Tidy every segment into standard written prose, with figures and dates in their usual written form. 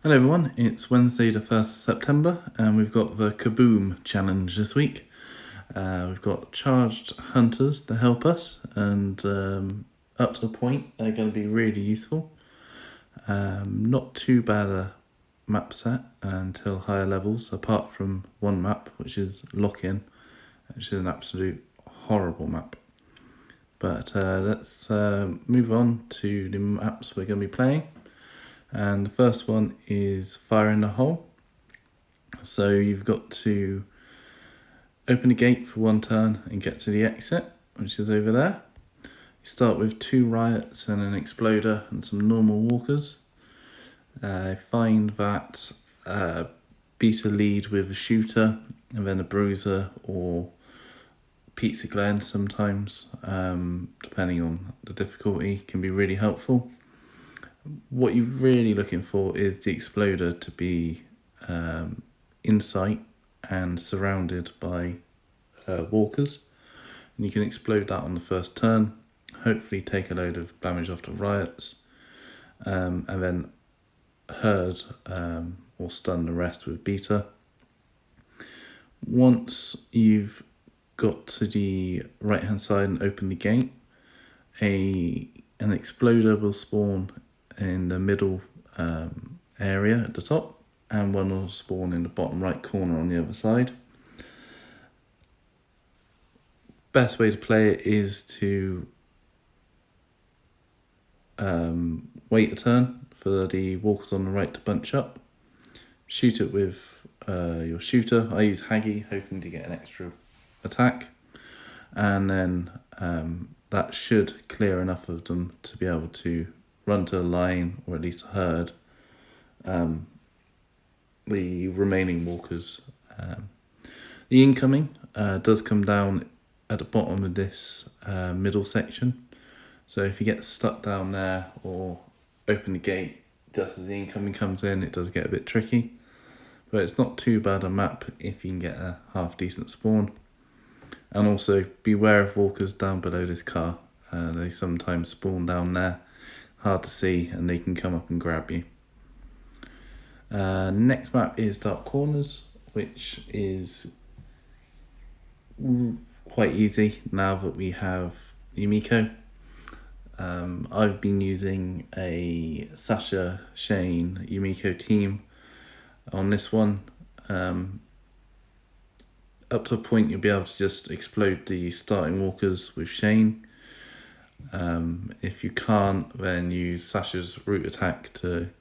Hello everyone, it's Wednesday the 1st of September and we've got the Kaboom challenge this week. We've got charged hunters to help us and up to a point they're going to be really useful. Not too bad a map set until higher levels, apart from one map which is Lockin, which is an absolute horrible map. But let's move on to the maps we're going to be playing. And the first one is Fire in the Hole. So you've got to open a gate for one turn and get to the exit, which is over there. You start with 2 riots and an exploder and some normal walkers. Find that beat a lead with a shooter and then a bruiser or Pizza Glen sometimes, depending on the difficulty, can be really helpful. What you're really looking for is the exploder to be in sight and surrounded by walkers. And you can explode that on the first turn, hopefully take a load of damage off the riots, and then herd or stun the rest with beta. Once you've got to the right hand side and open the gate, an exploder will spawn in the middle area at the top, and one will spawn in the bottom right corner on the other side. Best way to play it is to wait a turn for the walkers on the right to bunch up. Shoot it with your shooter. I use Haggy, hoping to get an extra attack, and then that should clear enough of them to be able to run to a line, or at least a herd, the remaining walkers. The incoming does come down at the bottom of this middle section, so if you get stuck down there or open the gate just as the incoming comes in, it does get a bit tricky, but it's not too bad a map if you can get a half decent spawn. And also beware of walkers down below this car. They sometimes spawn down there, hard to see, and they can come up and grab you. Next map is Dark Corners, which is quite easy now that we have Yumiko. I've been using a Sasha, Shane, Yumiko team on this one. Up to a point you'll be able to just explode the starting walkers with Shane. If you can't, then use Sasha's root attack to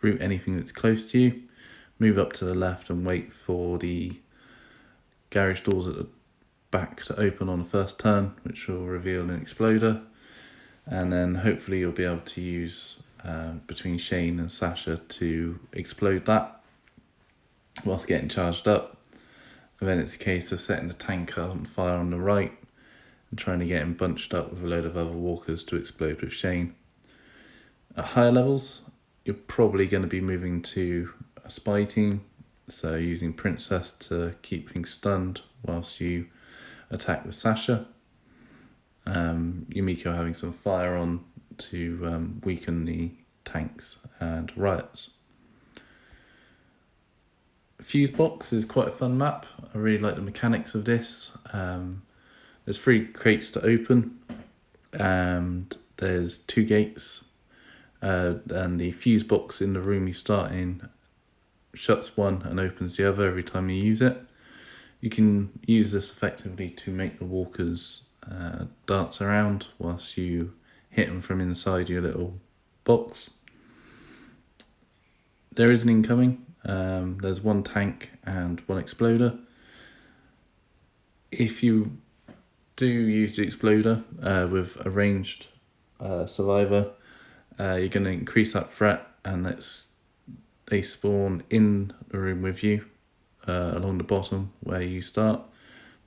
root anything that's close to you. Move up to the left and wait for the garage doors at the back to open on the first turn, which will reveal an exploder. And then hopefully you'll be able to use between Shane and Sasha to explode that whilst getting charged up. And then it's a case of setting the tank on fire on the right and trying to get him bunched up with a load of other walkers to explode with Shane. At higher levels, you're probably going to be moving to a spy team, so using Princess to keep things stunned whilst you attack with Sasha. Yumiko having some fire on to weaken the tanks and riots. Fuse Box is quite a fun map. I really like the mechanics of this. There's 3 crates to open, and there's 2 gates, and the fuse box in the room you start in shuts one and opens the other every time you use it. You can use this effectively to make the walkers dance around whilst you hit them from inside your little box. There is an incoming. There's 1 tank and 1 exploder. If you do use the exploder with a ranged survivor, you're going to increase that threat, and they spawn in the room with you along the bottom where you start,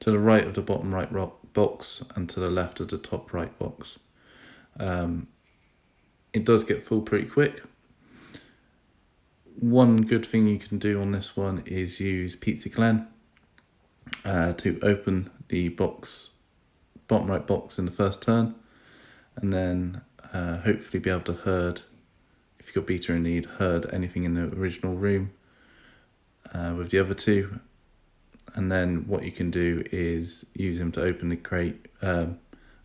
to the right of the bottom right box and to the left of the top right box. It does get full pretty quick. One good thing you can do on this one is use Pizza Glen to open the bottom right box in the first turn, and then hopefully be able to herd if you've got beta in lead, herd anything in the original room with the other two. And then what you can do is use him to open the crate,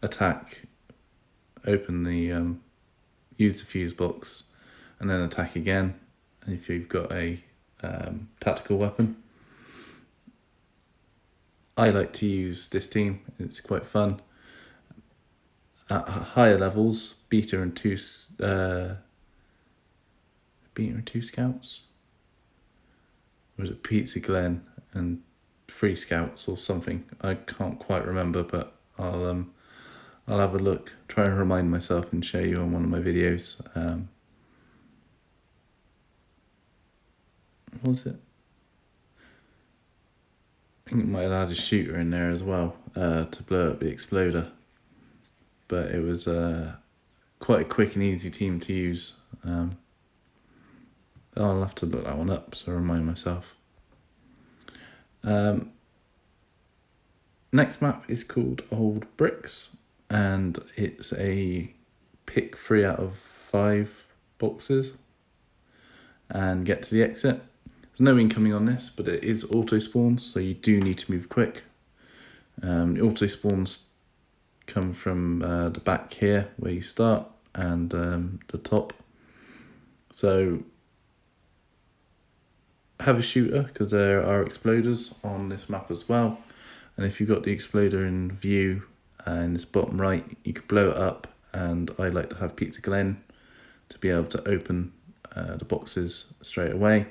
attack, open the, use the fuse box, and then attack again. And if you've got a tactical weapon. I like to use this team, it's quite fun. At higher levels, beta and two scouts? Or was it Pizza Glen and 3 scouts or something? I can't quite remember, but I'll have a look, try and remind myself and show you on one of my videos. What was it? I think it might have had a shooter in there as well to blow up the exploder. But it was quite a quick and easy team to use. I'll have to look that one up so I remind myself. Next map is called Old Bricks, and it's a pick 3 out of 5 boxes and get to the exit. There's no incoming on this, but it is auto spawns, so you do need to move quick. The auto spawns come from the back here where you start and the top. So have a shooter because there are exploders on this map as well. And if you've got the exploder in view in this bottom right, you can blow it up. And I like to have Pizza Glen to be able to open the boxes straight away.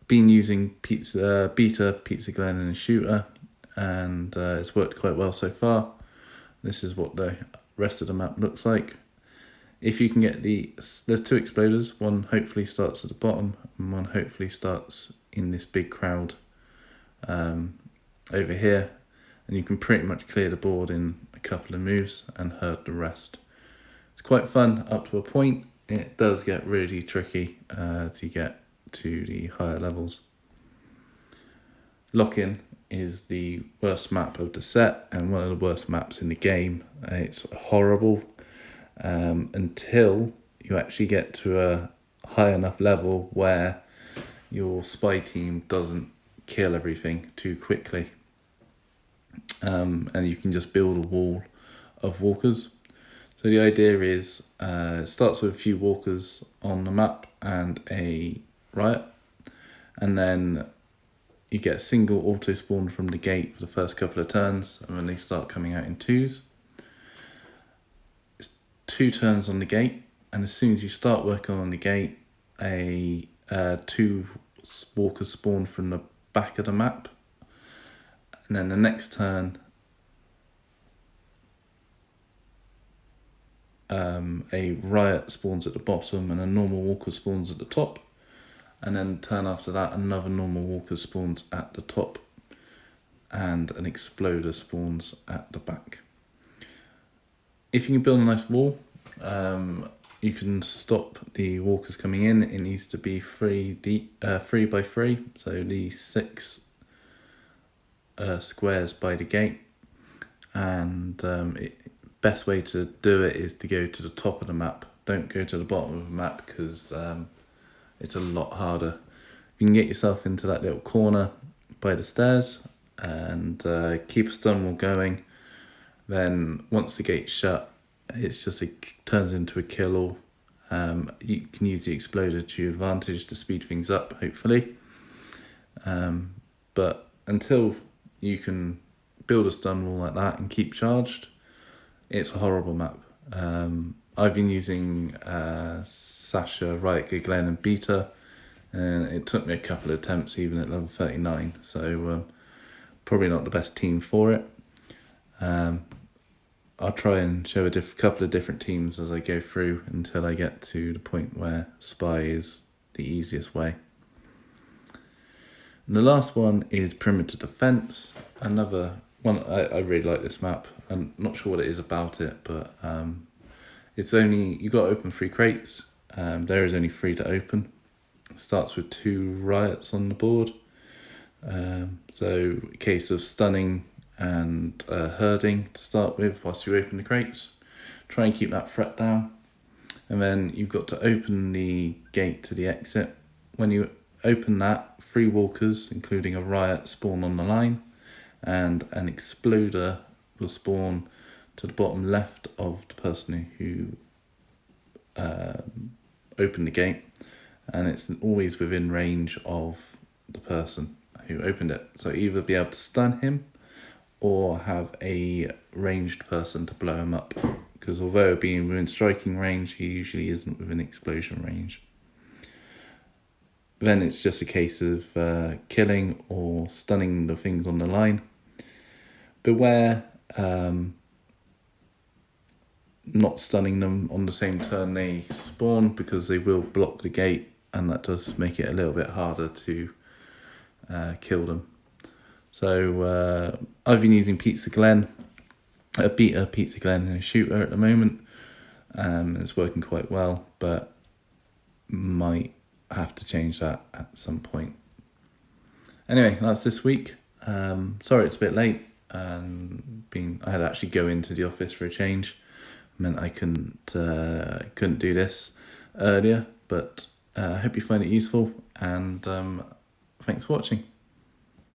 Been using beta, Pizza Glen and a shooter, and it's worked quite well so far. This is what the rest of the map looks like. If you can get there's 2 exploders, one hopefully starts at the bottom and one hopefully starts in this big crowd over here, and you can pretty much clear the board in a couple of moves and herd the rest. It's quite fun up to a point. It does get really tricky as you get to the higher levels. Lockin is the worst map of the set and one of the worst maps in the game. It's horrible until you actually get to a high enough level where your spy team doesn't kill everything too quickly, and you can just build a wall of walkers. So the idea is it starts with a few walkers on the map and a riot, and then you get a single auto spawn from the gate for the first couple of turns, and when they start coming out in 2s, it's 2 turns on the gate, and as soon as you start working on the gate, 2 walkers spawn from the back of the map, and then the next turn a riot spawns at the bottom and a normal walker spawns at the top, and then the turn after that another normal walker spawns at the top and an exploder spawns at the back. If you can build a nice wall, you can stop the walkers coming in. It needs to be 3 by 3, so the 6 squares by the gate, and best way to do it is to go to the top of the map. Don't go to the bottom of the map because it's a lot harder. You can get yourself into that little corner by the stairs and keep a stun wall going. Then once the gate's shut, it's just turns into a kill all. You can use the exploder to your advantage to speed things up, hopefully. But until you can build a stun wall like that and keep charged, it's a horrible map. I've been using Sasha, Riot, Glen and Beta, and it took me a couple of attempts even at level 39, so probably not the best team for it. I'll try and show a couple of different teams as I go through until I get to the point where Spy is the easiest way. And the last one is Perimeter Defense, another one. I really like this map. I'm not sure what it is about it, but it's only, you've got to open 3 crates. There is only 3 to open. It starts with 2 riots on the board. So a case of stunning and herding to start with whilst you open the crates. Try and keep that threat down. And then you've got to open the gate to the exit. When you open that, 3 walkers, including a riot, spawn on the line, and an exploder will spawn to the bottom left of the person who opened the gate, and it's always within range of the person who opened it. So either be able to stun him or have a ranged person to blow him up, because although being within striking range, he usually isn't within explosion range. Then it's just a case of killing or stunning the things on the line. Beware not stunning them on the same turn they spawn, because they will block the gate, and that does make it a little bit harder to kill them. So I've been using a beater Pizza Glen and a shooter at the moment. It's working quite well, but might have to change that at some point. Anyway, that's this week. Sorry it's a bit late. I had to actually go into the office for a change. Meant I couldn't do this earlier, but I hope you find it useful, and thanks for watching.